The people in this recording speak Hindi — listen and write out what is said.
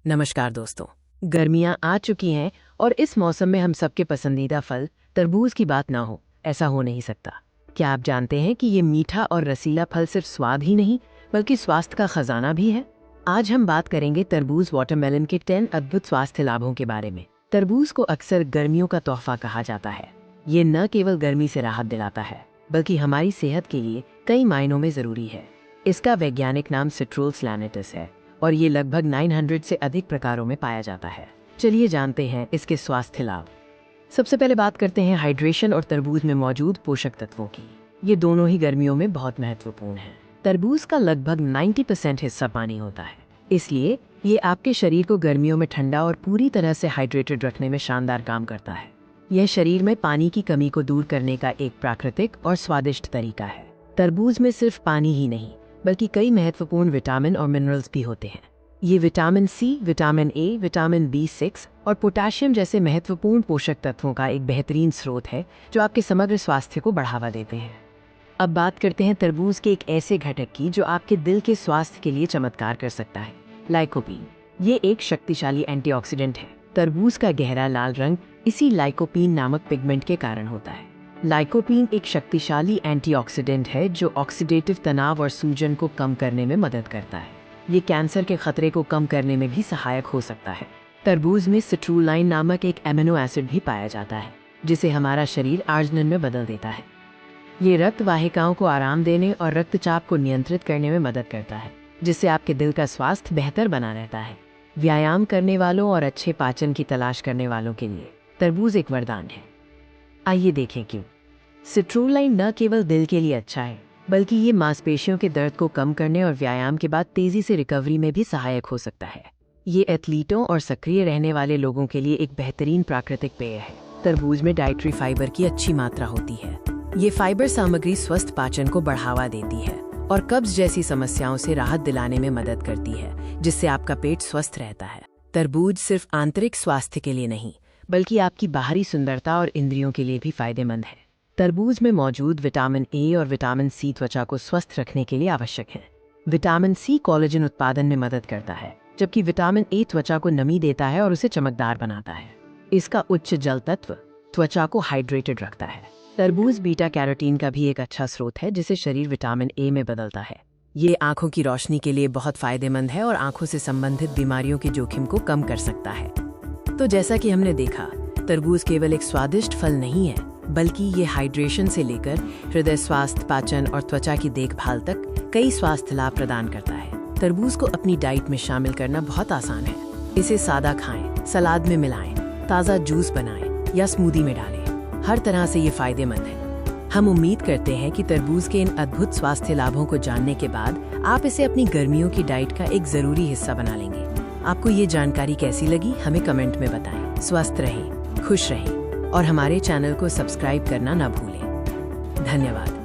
नमस्कार दोस्तों। गर्मियां आ चुकी हैं और इस मौसम में हम सबके पसंदीदा फल तरबूज की बात ना हो, ऐसा हो नहीं सकता। क्या आप जानते हैं कि ये मीठा और रसीला फल सिर्फ स्वाद ही नहीं बल्कि स्वास्थ्य का खजाना भी है। आज हम बात करेंगे तरबूज वाटरमेलन के 10 अद्भुत स्वास्थ्य लाभों के बारे में। तरबूज को अक्सर गर्मियों का तोहफा कहा जाता है। ये न केवल गर्मी से राहत दिलाता है बल्कि हमारी सेहत के लिए कई मायनों में जरूरी है। इसका वैज्ञानिक नाम सिट्रुल्स लैनिटस है और ये लगभग 900 से अधिक प्रकारों में पाया जाता है। चलिए जानते हैं इसके स्वास्थ्य लाभ। सबसे पहले बात करते हैं हाइड्रेशन और तरबूज में मौजूद पोषक तत्वों की। ये दोनों ही गर्मियों में बहुत महत्वपूर्ण हैं। तरबूज का लगभग 90% हिस्सा पानी होता है, इसलिए ये आपके शरीर को गर्मियों में ठंडा और पूरी तरह से हाइड्रेटेड रखने में शानदार काम करता है। यह शरीर में पानी की कमी को दूर करने का एक प्राकृतिक और स्वादिष्ट तरीका है। तरबूज में सिर्फ पानी ही नहीं बल्कि कई महत्वपूर्ण विटामिन और मिनरल्स भी होते हैं। ये vitamin C, vitamin A, vitamin B6 और पोटेशियम जैसे महत्वपूर्ण पोषक तत्वों का एक बेहतरीन स्रोत है जो आपके समग्र स्वास्थ्य को बढ़ावा देते हैं। अब बात करते हैं तरबूज के एक ऐसे घटक की जो आपके दिल के स्वास्थ्य के लिए चमत्कार कर सकता है, लाइकोपीन। ये एक शक्तिशाली एंटीऑक्सीडेंट है। तरबूज का गहरा लाल रंग इसी लाइकोपीन नामक पिगमेंट के कारण होता है। लाइकोपीन एक शक्तिशाली एंटीऑक्सीडेंट है जो ऑक्सीडेटिव तनाव और सूजन को कम करने में मदद करता है। ये कैंसर के खतरे को कम करने में भी सहायक हो सकता है। तरबूज में सिट्रुलाइन नामक एक एमिनो एसिड भी पाया जाता है जिसे हमारा शरीर आर्जिनिन में बदल देता है। ये रक्त वाहिकाओं को आराम देने और रक्तचाप को नियंत्रित करने में मदद करता है, जिससे आपके दिल का स्वास्थ्य बेहतर बना रहता है। व्यायाम करने वालों और अच्छे पाचन की तलाश करने वालों के लिए तरबूज एक वरदान है। आइए देखें क्यों। सिट्रुलाइन न केवल दिल के लिए अच्छा है बल्कि ये मांसपेशियों के दर्द को कम करने और व्यायाम के बाद तेजी से रिकवरी में भी सहायक हो सकता है। ये एथलीटों और सक्रिय रहने वाले लोगों के लिए एक बेहतरीन प्राकृतिक पेय है। तरबूज में डाइटरी फाइबर की अच्छी मात्रा होती है। ये फाइबर सामग्री स्वस्थ पाचन को बढ़ावा देती है और कब्ज जैसी समस्याओं से राहत दिलाने में मदद करती है, जिससे आपका पेट स्वस्थ रहता है। तरबूज सिर्फ आंतरिक स्वास्थ्य के लिए नहीं बल्कि आपकी बाहरी सुंदरता और इंद्रियों के लिए भी फायदेमंद है। तरबूज में मौजूद विटामिन ए और विटामिन सी त्वचा को स्वस्थ रखने के लिए आवश्यक है। विटामिन सी कोलेजन उत्पादन में मदद करता है, जबकि विटामिन ए त्वचा को नमी देता है और उसे चमकदार बनाता है। इसका उच्च जल तत्व त्वचा को हाइड्रेटेड रखता है। तरबूज बीटा कैरोटीन का भी एक अच्छा स्रोत है जिसे शरीर विटामिन ए में बदलता है। ये आंखों की रोशनी के लिए बहुत फायदेमंद है और आंखों से संबंधित बीमारियों के जोखिम को कम कर सकता है। तो जैसा कि हमने देखा, तरबूज केवल एक स्वादिष्ट फल नहीं है बल्कि ये हाइड्रेशन से लेकर हृदय स्वास्थ्य, पाचन और त्वचा की देखभाल तक कई स्वास्थ्य लाभ प्रदान करता है। तरबूज को अपनी डाइट में शामिल करना बहुत आसान है। इसे सादा खाएं, सलाद में मिलाएं, ताज़ा जूस बनाएं या स्मूदी में डालें। हर तरह से ये फायदेमंद है। हम उम्मीद करते हैं कि तरबूज के इन अद्भुत स्वास्थ्य लाभों को जानने के बाद आप इसे अपनी गर्मियों की डाइट का एक जरूरी हिस्सा बना लेंगे। आपको ये जानकारी कैसी लगी हमें कमेंट में बताएं। स्वस्थ रहें, खुश रहें और हमारे चैनल को सब्सक्राइब करना न भूलें। धन्यवाद।